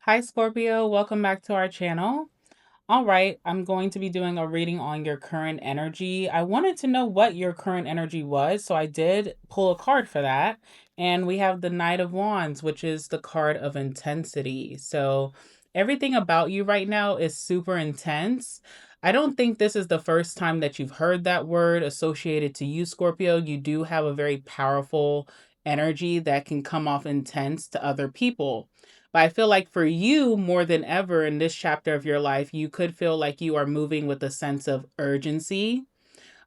Hi, Scorpio. Welcome back to our channel. All right, I'm going to be doing a reading on your current energy. I wanted to know what your current energy was, so I did pull a card for that. And we have the Knight of Wands, which is the card of intensity. So everything about you right now is super intense. I don't think this is the first time that you've heard that word associated to you, Scorpio. You do have a very powerful energy that can come off intense to other people. But I feel like for you, more than ever in this chapter of your life, you could feel like you are moving with a sense of urgency.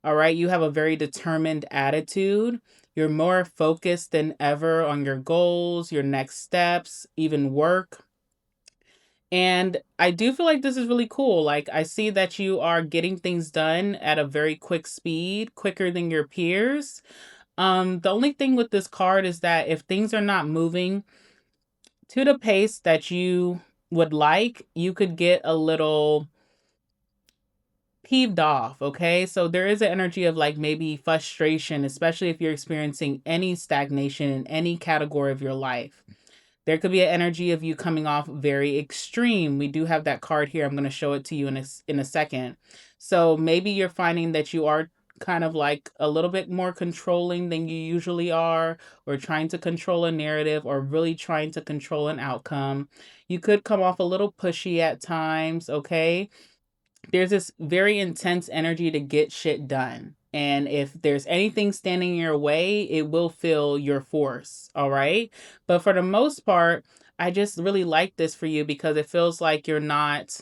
All right. You have a very determined attitude. You're more focused than ever on your goals, your next steps, even work. And I do feel like this is really cool. Like, I see that you are getting things done at a very quick speed, quicker than your peers. The only thing with this card is that if things are not moving to the pace that you would like, you could get a little peeved off. Okay. So there is an energy of like maybe frustration, especially if you're experiencing any stagnation in any category of your life. There could be an energy of you coming off very extreme. We do have that card here. I'm going to show it to you in a second. So maybe you're finding that you are kind of like a little bit more controlling than you usually are, or trying to control a narrative, or really trying to control an outcome. You could come off a little pushy at times, okay? There's this very intense energy to get shit done. And if there's anything standing in your way, it will feel your force. All right. But for the most part, I just really like this for you because it feels like you're not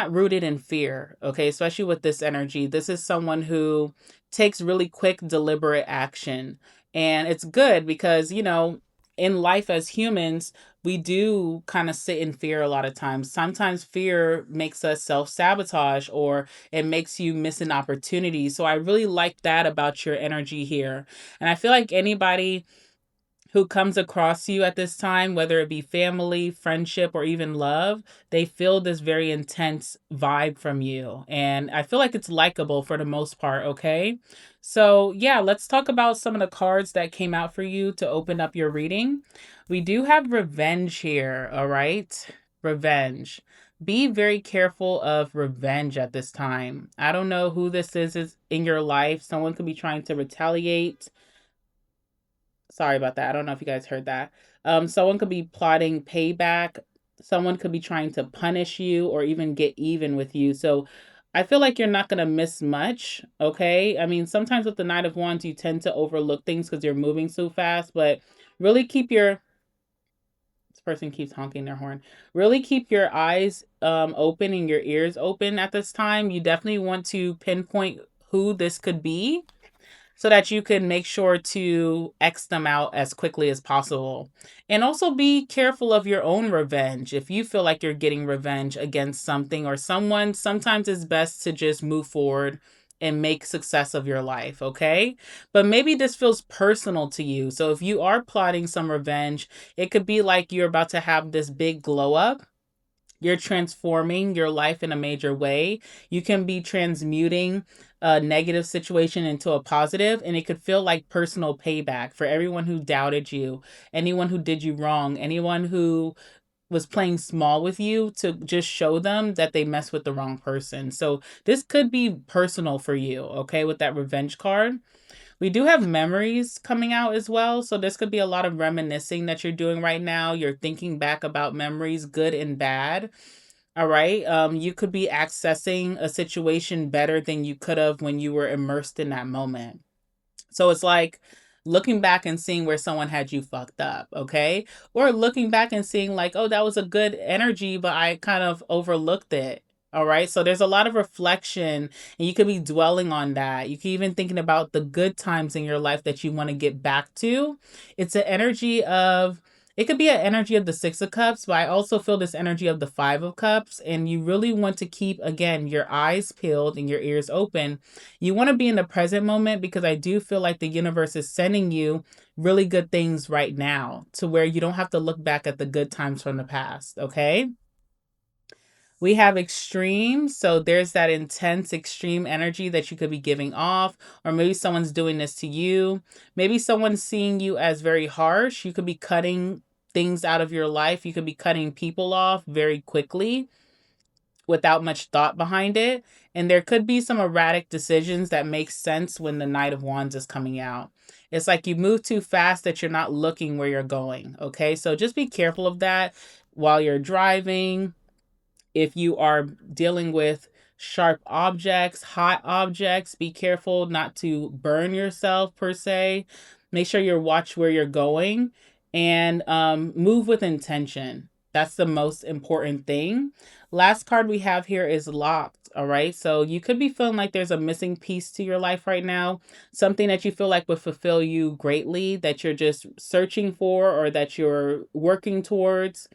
rooted in fear, okay? Especially with this energy. This is someone who takes really quick, deliberate action. And it's good because, in life as humans, we do kind of sit in fear a lot of times. Sometimes fear makes us self sabotage or it makes you miss an opportunity. So I really like that about your energy here. And I feel like anybody who comes across you at this time, whether it be family, friendship, or even love, they feel this very intense vibe from you. And I feel like it's likable for the most part, okay? So, yeah, let's talk about some of the cards that came out for you to open up your reading. We do have revenge here, all right? Revenge. Be very careful of revenge at this time. I don't know who this is in your life. Someone could be trying to retaliate. Sorry about that. I don't know if you guys heard that. Someone could be plotting payback. Someone could be trying to punish you or even get even with you. So I feel like you're not going to miss much. Okay. I mean, sometimes with the Knight of Wands, you tend to overlook things because you're moving so fast, but really keep your. This person keeps honking their horn. Really keep your eyes open and your ears open at this time. You definitely want to pinpoint who this could be so that you can make sure to X them out as quickly as possible. And also be careful of your own revenge. If you feel like you're getting revenge against something or someone, sometimes it's best to just move forward and make success of your life, okay? But maybe this feels personal to you. So if you are plotting some revenge, it could be like you're about to have this big glow up. You're transforming your life in a major way. You can be transmuting a negative situation into a positive, and it could feel like personal payback for everyone who doubted you, anyone who did you wrong, anyone who was playing small with you, to just show them that they messed with the wrong person. So this could be personal for you, okay, with that revenge card. We do have memories coming out as well. So this could be a lot of reminiscing that you're doing right now. You're thinking back about memories, good and bad. All right. You could be accessing a situation better than you could have when you were immersed in that moment. So it's like looking back and seeing where someone had you fucked up, okay? Or looking back and seeing like, oh, that was a good energy, but I kind of overlooked it. All right. So there's a lot of reflection and you could be dwelling on that. You could even thinking about the good times in your life that you want to get back to. It's an energy of it could be an energy of the Six of Cups, but I also feel this energy of the Five of Cups. And you really want to keep, again, your eyes peeled and your ears open. You want to be in the present moment because I do feel like the universe is sending you really good things right now to where you don't have to look back at the good times from the past. Okay. We have extremes. So there's that intense, extreme energy that you could be giving off, or maybe someone's doing this to you. Maybe someone's seeing you as very harsh. You could be cutting things out of your life. You could be cutting people off very quickly without much thought behind it. And there could be some erratic decisions that make sense when the Knight of Wands is coming out. It's like you move too fast that you're not looking where you're going. Okay. So just be careful of that while you're driving. If you are dealing with sharp objects, hot objects, be careful not to burn yourself per se. Make sure you watch where you're going and move with intention. That's the most important thing. Last card we have here is locked. All right. So you could be feeling like there's a missing piece to your life right now. Something that you feel like would fulfill you greatly, that you're just searching for or that you're working towards.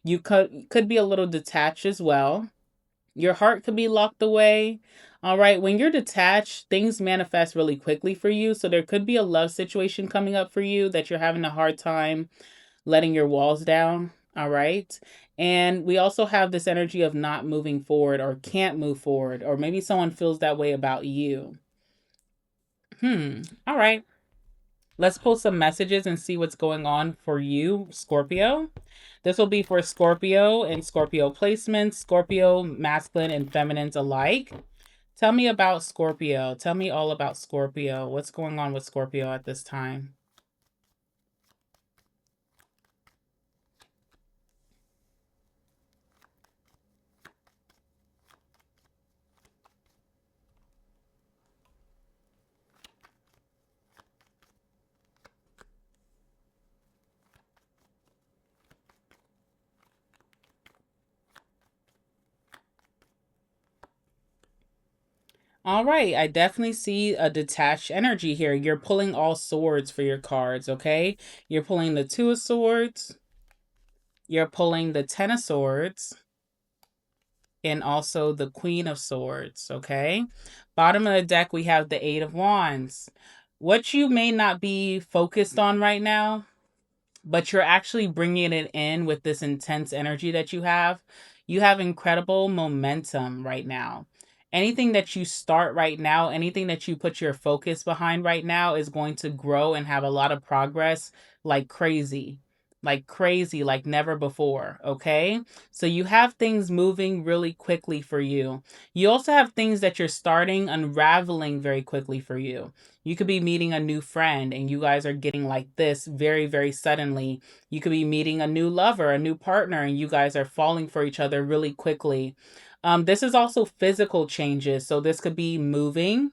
You could be a little detached as well. Your heart could be locked away. All right. When you're detached, things manifest really quickly for you. So there could be a love situation coming up for you that you're having a hard time letting your walls down. All right. And we also have this energy of not moving forward or can't move forward, or maybe someone feels that way about you. All right. Let's pull some messages and see what's going on for you, Scorpio. This will be for Scorpio and Scorpio placements, Scorpio, masculine and feminines alike. Tell me about Scorpio. Tell me all about Scorpio. What's going on with Scorpio at this time? All right, I definitely see a detached energy here. You're pulling all swords for your cards, okay? You're pulling the Two of Swords, you're pulling the Ten of Swords, and also the Queen of Swords, okay? Bottom of the deck, we have the Eight of Wands. What you may not be focused on right now, but you're actually bringing it in with this intense energy that you have. You have incredible momentum right now. Anything that you start right now, anything that you put your focus behind right now is going to grow and have a lot of progress like crazy, like never before. Okay. So you have things moving really quickly for you. You also have things that you're starting unraveling very quickly for you. You could be meeting a new friend and you guys are getting like this very, very suddenly. You could be meeting a new lover, a new partner, and you guys are falling for each other really quickly. This is also physical changes. So this could be moving.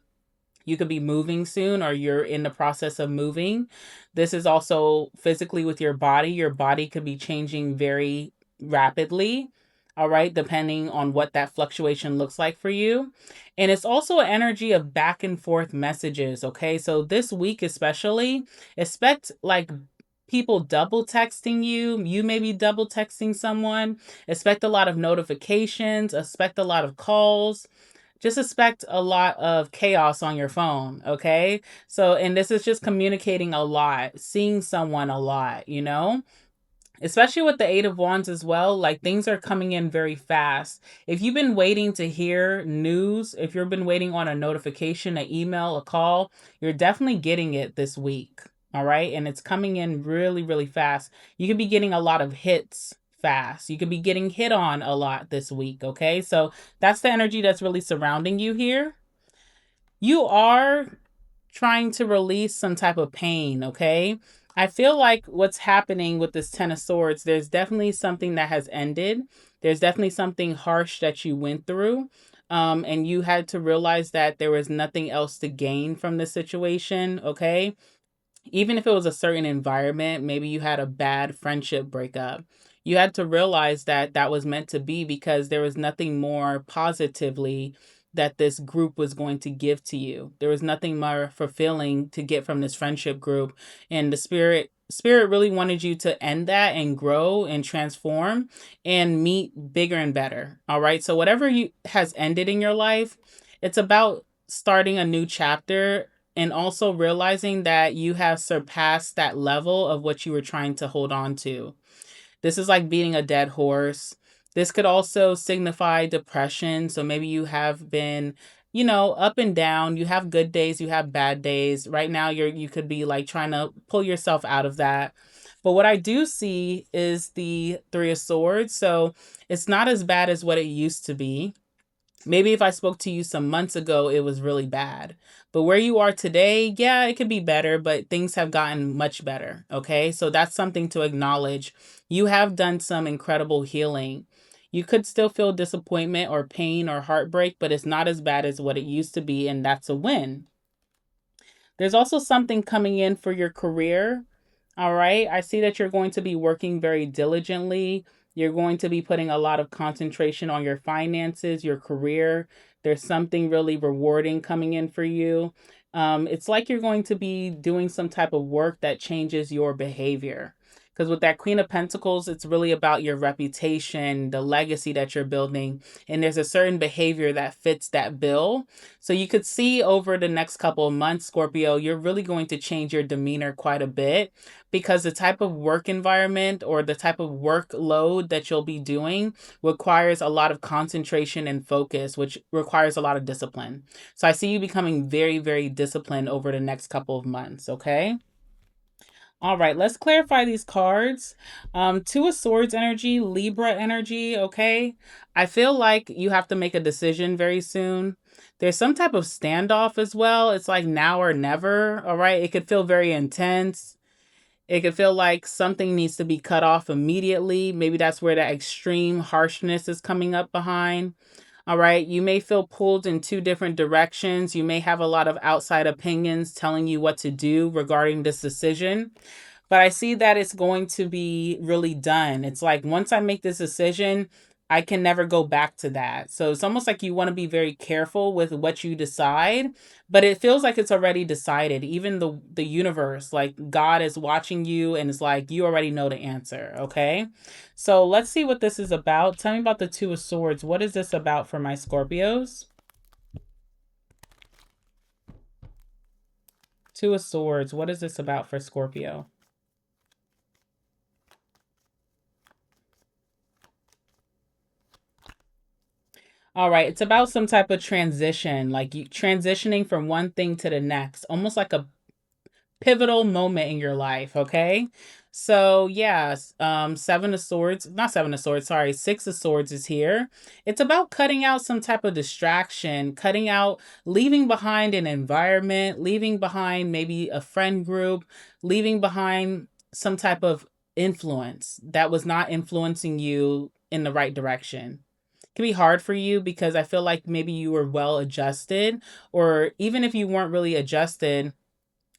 You could be moving soon or you're in the process of moving. This is also physically with your body. Your body could be changing very rapidly. All right, depending on what that fluctuation looks like for you. And it's also an energy of back and forth messages. Okay, so this week, especially, expect like people double texting you. You may be double texting someone. Expect a lot of notifications, expect a lot of calls, just expect a lot of chaos on your phone, okay? So, and this is just communicating a lot, seeing someone a lot, you know? Especially with the Eight of Wands as well, like things are coming in very fast. If you've been waiting to hear news, if you've been waiting on a notification, an email, a call, you're definitely getting it this week. All right. And it's coming in really, really fast. You could be getting a lot of hits fast. You could be getting hit on a lot this week. Okay. So that's the energy that's really surrounding you here. You are trying to release some type of pain, okay? I feel like what's happening with this Ten of Swords, there's definitely something that has ended. There's definitely something harsh that you went through. And you had to realize that there was nothing else to gain from the situation, okay? Even if it was a certain environment, maybe you had a bad friendship breakup. You had to realize that that was meant to be because there was nothing more positively that this group was going to give to you. There was nothing more fulfilling to get from this friendship group, and the spirit really wanted you to end that and grow and transform and meet bigger and better. All right? So whatever you has ended in your life, it's about starting a new chapter and also realizing that you have surpassed that level of what you were trying to hold on to. This is like beating a dead horse. This could also signify depression. So maybe you have been, up and down. You have good days, you have bad days. Right now you could be like trying to pull yourself out of that. But what I do see is the Three of Swords. So it's not as bad as what it used to be. Maybe if I spoke to you some months ago, it was really bad. But where you are today, yeah, it could be better, but things have gotten much better. Okay. So that's something to acknowledge. You have done some incredible healing. You could still feel disappointment or pain or heartbreak, but it's not as bad as what it used to be. And that's a win. There's also something coming in for your career. All right. I see that you're going to be working very diligently. You're going to be putting a lot of concentration on your finances, your career. There's something really rewarding coming in for you. It's like you're going to be doing some type of work that changes your behavior. Because with that Queen of Pentacles, it's really about your reputation, the legacy that you're building. And there's a certain behavior that fits that bill. So you could see over the next couple of months, Scorpio, you're really going to change your demeanor quite a bit because the type of work environment or the type of workload that you'll be doing requires a lot of concentration and focus, which requires a lot of discipline. So I see you becoming very, very disciplined over the next couple of months, okay? All right, let's clarify these cards. Two of Swords energy, Libra energy, okay? I feel like you have to make a decision very soon. There's some type of standoff as well. It's like now or never, all right? It could feel very intense. It could feel like something needs to be cut off immediately. Maybe that's where that extreme harshness is coming up behind. All right. You may feel pulled in two different directions. You may have a lot of outside opinions telling you what to do regarding this decision. But I see that it's going to be really done. It's like once I make this decision, I can never go back to that. So it's almost like you want to be very careful with what you decide, but it feels like it's already decided. Even the universe, like God is watching you and it's like you already know the answer, okay? So let's see what this is about. Tell me about the Two of Swords. What is this about for my Scorpios? Two of Swords. What is this about for Scorpio? All right, it's about some type of transition, like you transitioning from one thing to the next, almost like a pivotal moment in your life, okay? So, yes, Seven of Swords, not Seven of Swords, sorry, Six of Swords is here. It's about cutting out some type of distraction, cutting out, leaving behind an environment, leaving behind maybe a friend group, leaving behind some type of influence that was not influencing you in the right direction. Can be hard for you because I feel like maybe you were well adjusted, or even if you weren't really adjusted,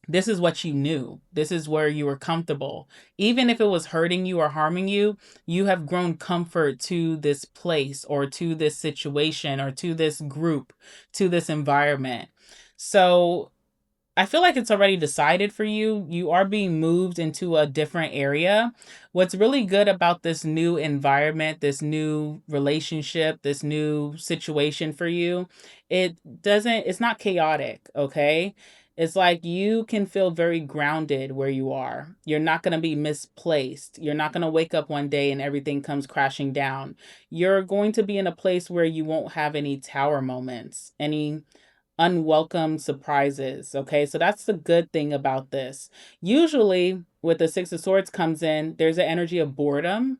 this is what you knew. This is where you were comfortable. Even if it was hurting you or harming you, you have grown comfort to this place or to this situation or to this group, to this environment. So I feel like it's already decided for you. You are being moved into a different area. What's really good about this new environment, this new relationship, this new situation for you, it's not chaotic, okay? It's like you can feel very grounded where you are. You're not going to be misplaced. You're not going to wake up one day and everything comes crashing down. You're going to be in a place where you won't have any tower moments, any unwelcome surprises. Okay, so that's the good thing about this. Usually, with the Six of Swords comes in, there's an energy of boredom.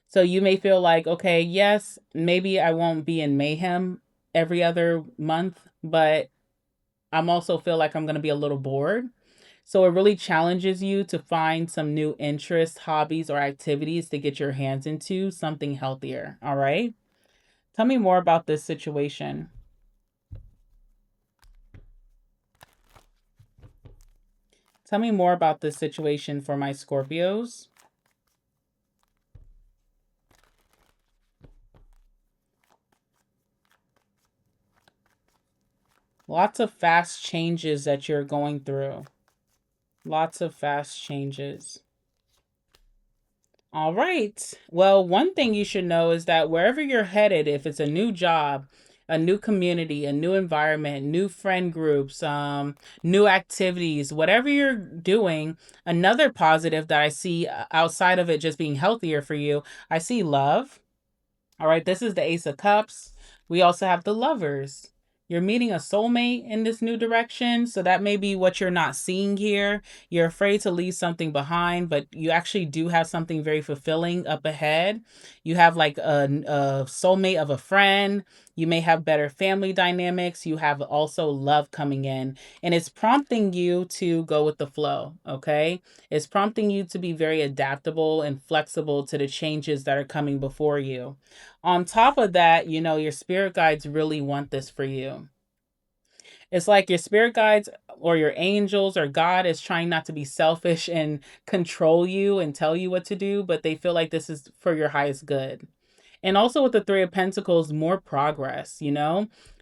So you may feel like, okay, yes, maybe I won't be in mayhem every other month, but I'm also feel like I'm going to be a little bored. So it really challenges you to find some new interests, hobbies, or activities to get your hands into something healthier. All right. Tell me more about this situation. Tell me more about this situation for my Scorpios. Lots of fast changes that you're going through. Lots of fast changes. All right. Well, one thing you should know is that wherever you're headed, if it's a new job, a new community, a new environment, new friend groups, new activities, whatever you're doing, another positive that I see outside of it just being healthier for you, I see love. All right. This is the Ace of Cups. We also have the Lovers. You're meeting a soulmate in this new direction. So that may be what you're not seeing here. You're afraid to leave something behind, but you actually do have something very fulfilling up ahead. You have like a soulmate of a friend. You may have better family dynamics. You have also love coming in, and it's prompting you to go with the flow. Okay. It's prompting you to be very adaptable and flexible to the changes that are coming before you. On top of that, your spirit guides really want this for you. It's like your spirit guides or your angels or God is trying not to be selfish and control you and tell you what to do, but they feel like this is for your highest good. And also with the Three of Pentacles, more progress.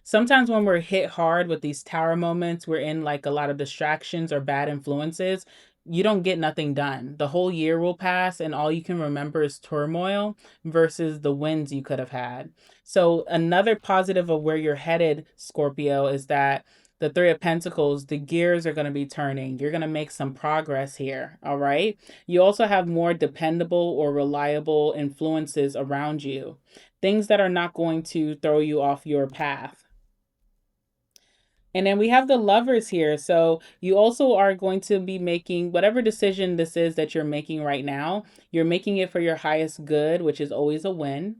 Sometimes when we're hit hard with these tower moments, we're in like a lot of distractions or bad influences. You don't get nothing done. The whole year will pass, and all you can remember is turmoil versus the wins you could have had. So, another positive of where you're headed, Scorpio, is that the Three of Pentacles, the gears are going to be turning. You're going to make some progress here. All right. You also have more dependable or reliable influences around you, things that are not going to throw you off your path. And then we have the Lovers here. So you also are going to be making whatever decision this is that you're making right now, you're making it for your highest good, which is always a win.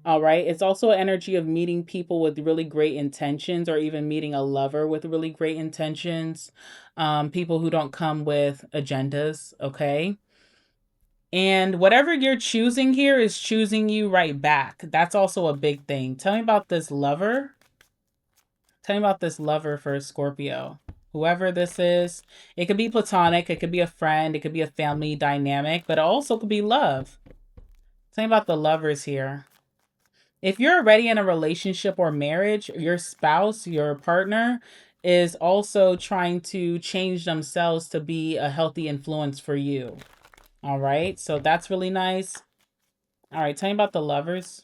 All right. It's also an energy of meeting people with really great intentions, or even meeting a lover with really great intentions. People who don't come with agendas. Okay. And whatever you're choosing here is choosing you right back. That's also a big thing. Tell me about this lover. Tell me about this lover for Scorpio. Whoever this is, it could be platonic, it could be a friend, it could be a family dynamic, but it also could be love. Tell me about the lovers here. If you're already in a relationship or marriage, your spouse, your partner, is also trying to change themselves to be a healthy influence for you. All right, so that's really nice. All right, tell me about the lovers.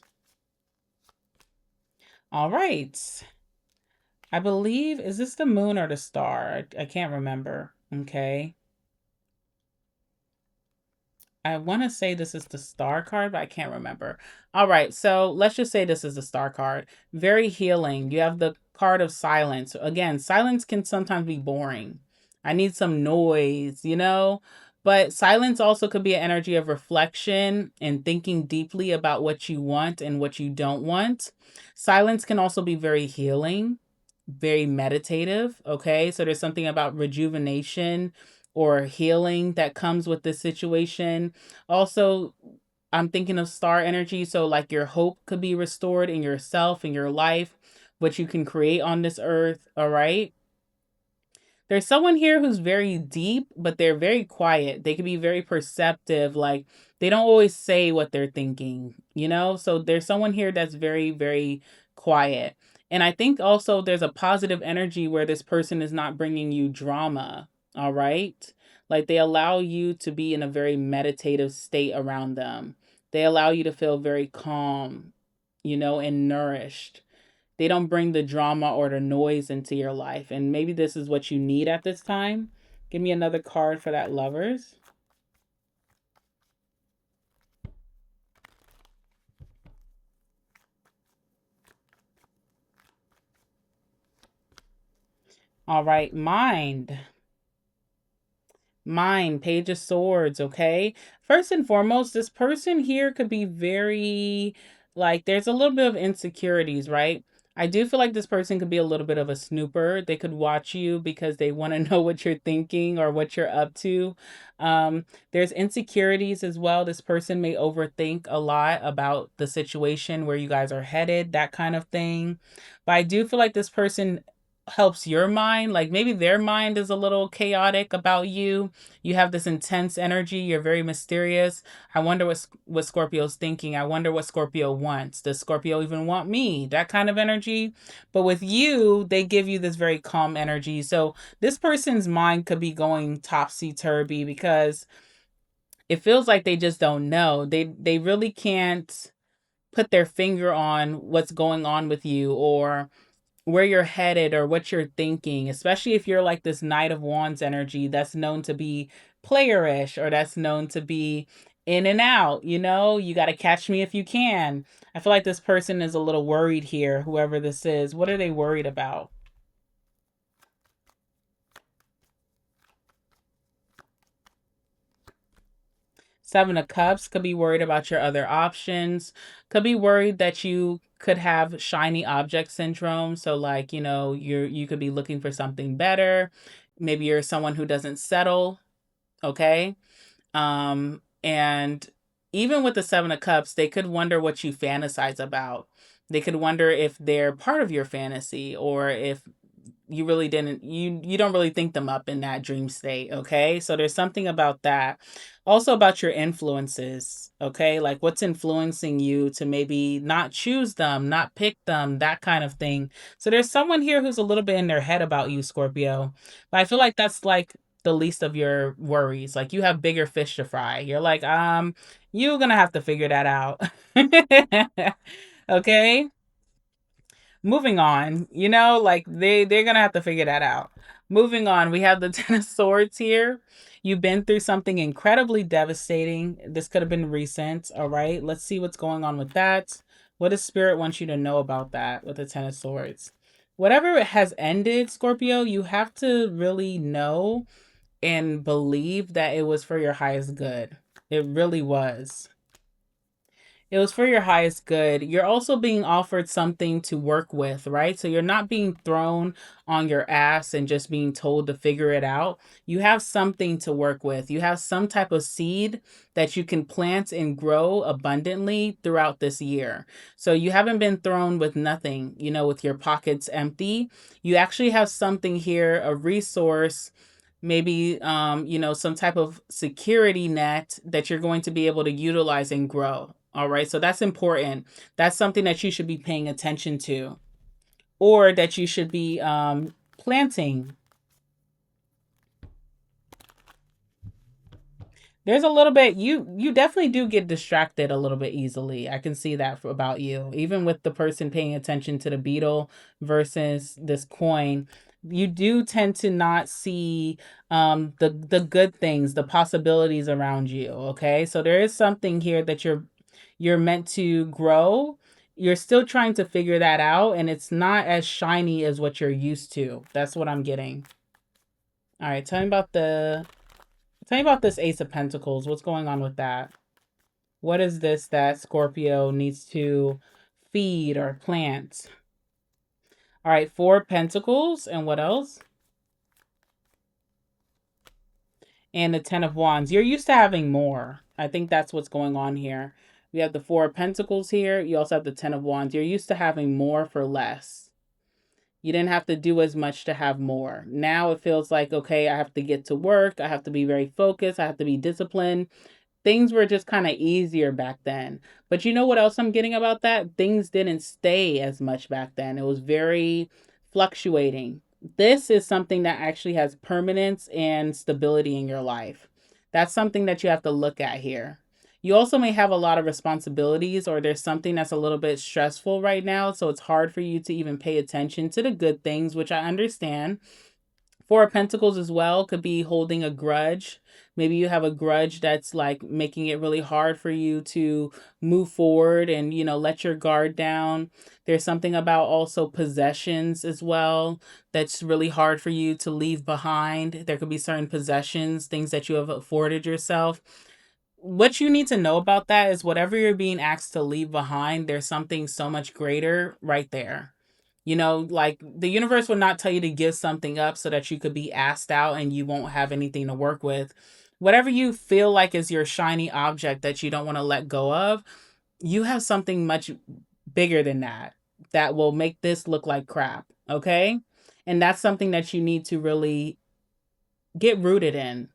All right. I believe, is this the moon or the star? I can't remember. Okay. I want to say this is the star card, but I can't remember. All right, so let's just say this is the star card. Very healing. You have the card of silence. Again, silence can sometimes be boring. I need some noise. But silence also could be an energy of reflection and thinking deeply about what you want and what you don't want. Silence can also be very healing, very meditative. Okay, so there's something about rejuvenation or healing that comes with this situation. Also, I'm thinking of star energy. So, like, your hope could be restored in yourself, in your life, what you can create on this earth. All right. There's someone here who's very deep, but they're very quiet. They can be very perceptive. Like, they don't always say what they're thinking. So, there's someone here that's very, very quiet. And I think also there's a positive energy where this person is not bringing you drama. All right. Like, they allow you to be in a very meditative state around them. They allow you to feel very calm, and nourished. They don't bring the drama or the noise into your life. And maybe this is what you need at this time. Give me another card for that, lovers. All right, mind. Page of Swords, okay? First and foremost, this person here could be very, like, there's a little bit of insecurities, right? I do feel like this person could be a little bit of a snooper. They could watch you because they want to know what you're thinking or what you're up to. There's insecurities as well. This person may overthink a lot about the situation where you guys are headed, that kind of thing. But I do feel like this person helps your mind. Like, maybe their mind is a little chaotic about you. You have this intense energy. You're very mysterious. I wonder what Scorpio's thinking. I wonder what Scorpio wants. Does Scorpio even want me? That kind of energy. But with you, they give you this very calm energy. So this person's mind could be going topsy-turvy because it feels like they just don't know. They really can't put their finger on what's going on with you, or where you're headed, or what you're thinking, especially if you're like this Knight of Wands energy that's known to be playerish, or that's known to be in and out, you got to catch me if you can. I feel like this person is a little worried here, whoever this is. What are they worried about? Seven of Cups could be worried about your other options, could be worried that you could have shiny object syndrome. So like, you could be looking for something better. Maybe you're someone who doesn't settle, okay? And even with the Seven of Cups, they could wonder what you fantasize about. They could wonder if they're part of your fantasy, or if you really didn't you don't really think them up in that dream state. Okay, so there's something about that. Also about your influences. Okay, like what's influencing you to maybe not choose them, not pick them, that kind of thing. So there's someone here who's a little bit in their head about you, Scorpio, but I feel like that's like the least of your worries. Like you have bigger fish to fry. You're like, you're gonna have to figure that out. Okay, moving on, like they're gonna have to figure that out. Moving on, we have the Ten of Swords here. You've been through something incredibly devastating. This could have been recent. All right, let's see what's going on with that. What does spirit want you to know about that with the Ten of Swords? Whatever has ended, Scorpio, you have to really know and believe that it was for your highest good. It really was. It was for your highest good. You're also being offered something to work with, right? So you're not being thrown on your ass and just being told to figure it out. You have something to work with. You have some type of seed that you can plant and grow abundantly throughout this year. So you haven't been thrown with nothing, with your pockets empty. You actually have something here, a resource, maybe some type of security net that you're going to be able to utilize and grow. All right, so that's important. That's something that you should be paying attention to, or that you should be planting. There's a little bit, you definitely do get distracted a little bit easily. I can see that about you. Even with the person paying attention to the beetle versus this coin, you do tend to not see the good things, the possibilities around you. Okay, so there is something here that you're meant to grow. You're still trying to figure that out, and it's not as shiny as what you're used to. That's what I'm getting. All right, tell me about this Ace of Pentacles. What's going on with that? What is this that Scorpio needs to feed or plant? All right, Four of Pentacles. And what else? And the Ten of Wands. You're used to having more. I think that's what's going on here. We have the Four of Pentacles here. You also have the Ten of Wands. You're used to having more for less. You didn't have to do as much to have more. Now it feels like, okay, I have to get to work. I have to be very focused. I have to be disciplined. Things were just kind of easier back then. But you know what else I'm getting about that? Things didn't stay as much back then. It was very fluctuating. This is something that actually has permanence and stability in your life. That's something that you have to look at here. You also may have a lot of responsibilities, or there's something that's a little bit stressful right now. So it's hard for you to even pay attention to the good things, which I understand. Four of Pentacles as well could be holding a grudge. Maybe you have a grudge that's like making it really hard for you to move forward and, let your guard down. There's something about also possessions as well that's really hard for you to leave behind. There could be certain possessions, things that you have afforded yourself. What you need to know about that is whatever you're being asked to leave behind, there's something so much greater right there. Like the universe will not tell you to give something up so that you could be asked out and you won't have anything to work with. Whatever you feel like is your shiny object that you don't want to let go of, you have something much bigger than that that will make this look like crap. Okay. And that's something that you need to really get rooted in.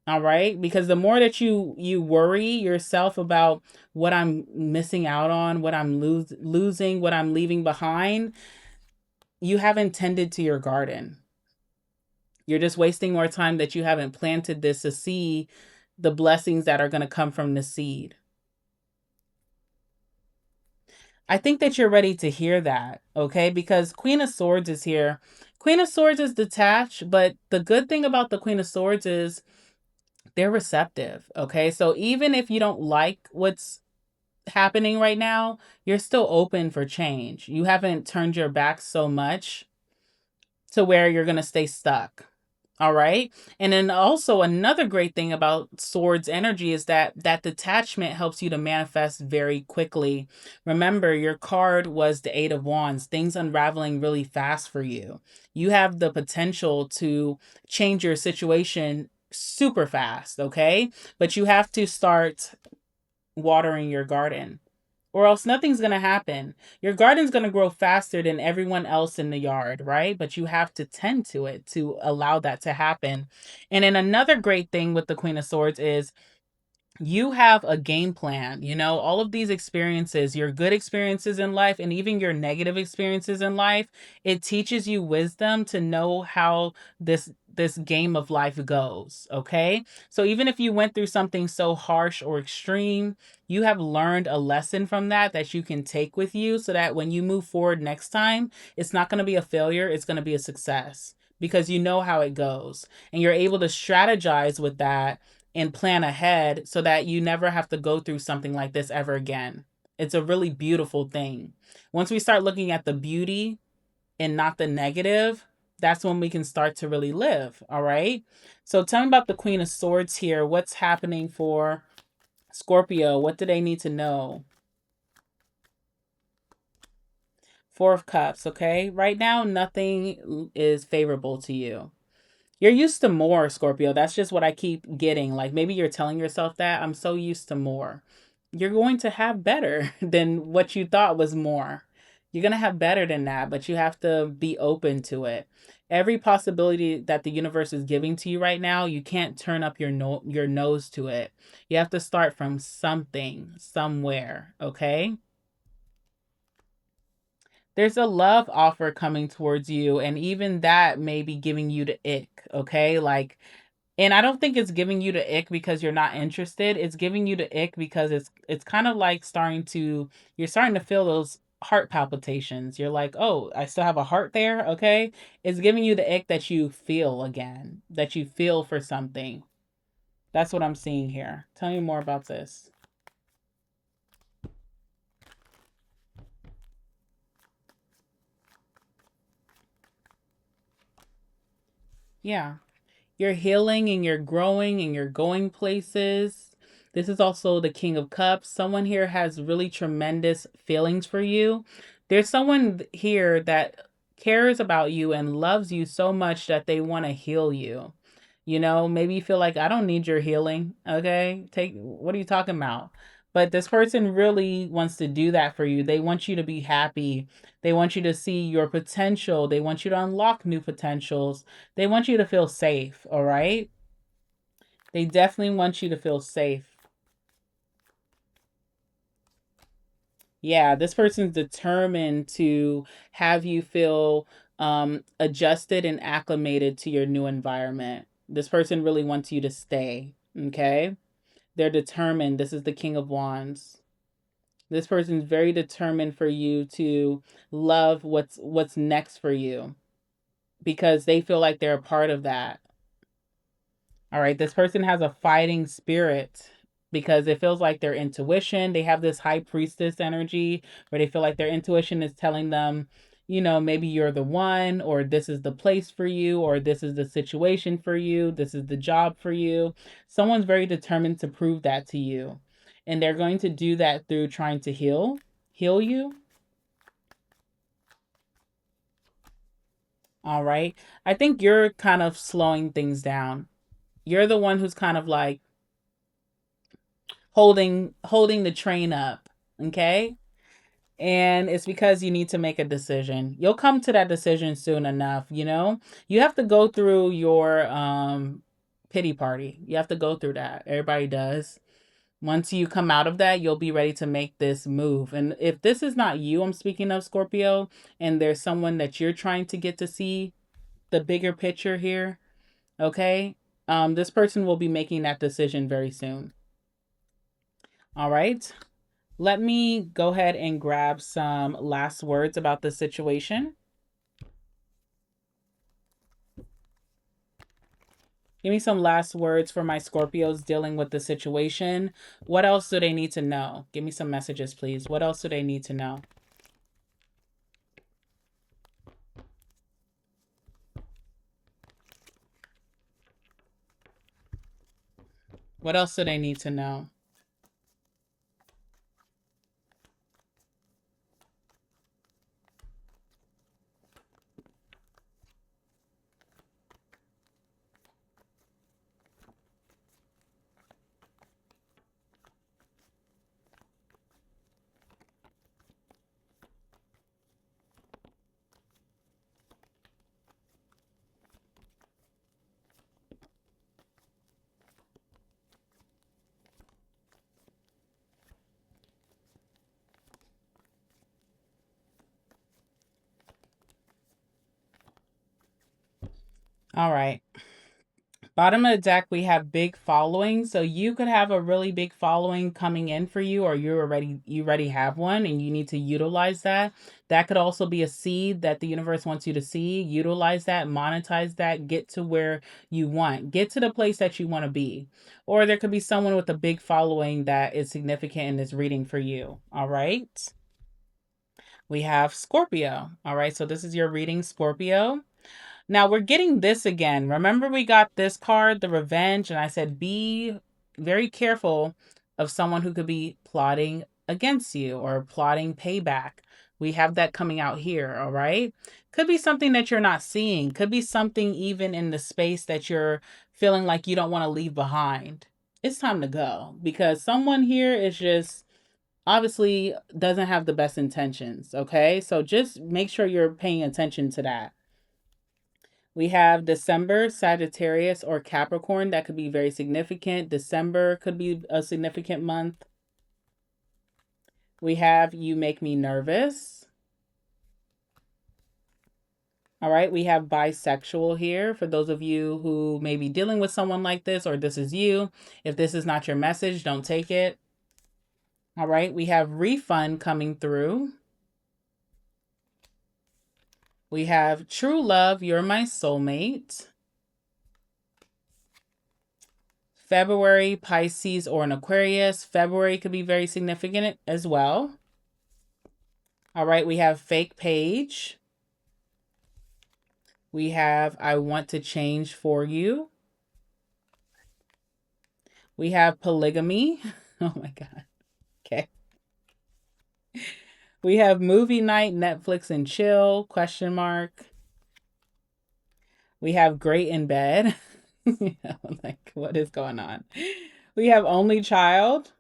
All right, because the more that you worry yourself about what I'm missing out on, what I'm losing, what I'm leaving behind, you haven't tended to your garden. You're just wasting more time that you haven't planted this to see the blessings that are going to come from the seed. I think that you're ready to hear that, okay? Because Queen of Swords is here. Queen of Swords is detached, but the good thing about the Queen of Swords is they're receptive. Okay. So even if you don't like what's happening right now, you're still open for change. You haven't turned your back so much to where you're going to stay stuck. All right. And then also another great thing about swords energy is that detachment helps you to manifest very quickly. Remember, your card was the 8 of Wands, things unraveling really fast for you. You have the potential to change your situation super fast, okay? But you have to start watering your garden, or else nothing's going to happen. Your garden's going to grow faster than everyone else in the yard, right? But you have to tend to it to allow that to happen. And then another great thing with the Queen of Swords is you have a game plan. You know, all of these experiences, your good experiences in life and even your negative experiences in life, it teaches you wisdom to know how this game of life goes, okay? So even if you went through something so harsh or extreme, you have learned a lesson from that you can take with you, so that when you move forward next time, it's not going to be a failure, it's going to be a success, because you know how it goes and you're able to strategize with that and plan ahead so that you never have to go through something like this ever again. It's a really beautiful thing. Once we start looking at the beauty and not the negative, that's when we can start to really live. All right. So tell me about the Queen of Swords here. What's happening for Scorpio? What do they need to know? Four of Cups. Okay. Right now, nothing is favorable to you. You're used to more, Scorpio. That's just what I keep getting. Like maybe you're telling yourself that I'm so used to more. You're going to have better than what you thought was more. You're going to have better than that, but you have to be open to it. Every possibility that the universe is giving to you right now, you can't turn up your nose to it. You have to start from something, somewhere, okay? There's a love offer coming towards you, and even that may be giving you the ick, okay? Like, and I don't think it's giving you the ick because you're not interested. It's giving you the ick because it's kind of like you're starting to feel those heart palpitations. You're like, "Oh, I still have a heart there." Okay? It's giving you the ick that you feel again, that you feel for something. That's what I'm seeing here. Tell me more about this. Yeah. You're healing and you're growing and you're going places. This is also the King of Cups. Someone here has really tremendous feelings for you. There's someone here that cares about you and loves you so much that they want to heal you. You know, maybe you feel like I don't need your healing. Okay? Take what are you talking about? But this person really wants to do that for you. They want you to be happy. They want you to see your potential. They want you to unlock new potentials. They want you to feel safe, all right? They definitely want you to feel safe. Yeah, this person's determined to have you feel adjusted and acclimated to your new environment. This person really wants you to stay, okay? They're determined. This is the King of Wands. This person's very determined for you to love what's next for you, because they feel like they're a part of that. All right, this person has a fighting spirit because it feels like their intuition, they have this high priestess energy where they feel like their intuition is telling them, you know, maybe you're the one, or this is the place for you, or this is the situation for you, this is the job for you. Someone's very determined to prove that to you. And they're going to do that through trying to heal you. All right. I think you're kind of slowing things down. You're the one who's kind of like holding the train up, okay? And it's because you need to make a decision. You'll come to that decision soon enough, you know? You have to go through your pity party. You have to go through that. Everybody does. Once you come out of that, you'll be ready to make this move. And if this is not you, I'm speaking of, Scorpio, and there's someone that you're trying to get to see the bigger picture here, okay? This person will be making that decision very soon. All right. Let me go ahead and grab some last words about the situation. Give me some last words for my Scorpios dealing with the situation. What else do they need to know? Give me some messages, please. What else do they need to know? What else do they need to know? All right. Bottom of the deck, we have big following. So you could have a really big following coming in for you, or you already have one and you need to utilize that. That could also be a seed that the universe wants you to see. Utilize that, monetize that, get to where you want. Get to the place that you want to be. Or there could be someone with a big following that is significant in this reading for you. All right. We have Scorpio. All right. So this is your reading, Scorpio. Now we're getting this again. Remember we got this card, the revenge, and I said be very careful of someone who could be plotting against you or plotting payback. We have that coming out here, all right? Could be something that you're not seeing. Could be something even in the space that you're feeling like you don't want to leave behind. It's time to go because someone here is just obviously doesn't have the best intentions, okay? So just make sure you're paying attention to that. We have December, Sagittarius, or Capricorn. That could be very significant. December could be a significant month. We have You Make Me Nervous. All right, we have bisexual here. For those of you who may be dealing with someone like this, or this is you. If this is not your message, don't take it. All right, we have refund coming through. We have true love, you're my soulmate. February, Pisces, or an Aquarius. February could be very significant as well. All right, we have fake page. We have I want to change for you. We have polygamy. Oh my God. Okay. We have movie night, Netflix and chill, question mark. We have great in bed. Like, what is going on? We have only child.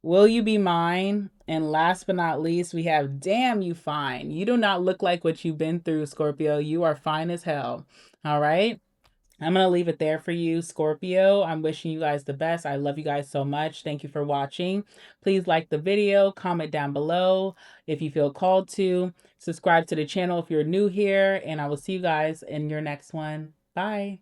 Will you be mine? And last but not least, we have damn you fine. You do not look like what you've been through, Scorpio. You are fine as hell. All right. I'm going to leave it there for you, Scorpio. I'm wishing you guys the best. I love you guys so much. Thank you for watching. Please like the video, comment down below if you feel called to. Subscribe to the channel if you're new here, and I will see you guys in your next one. Bye.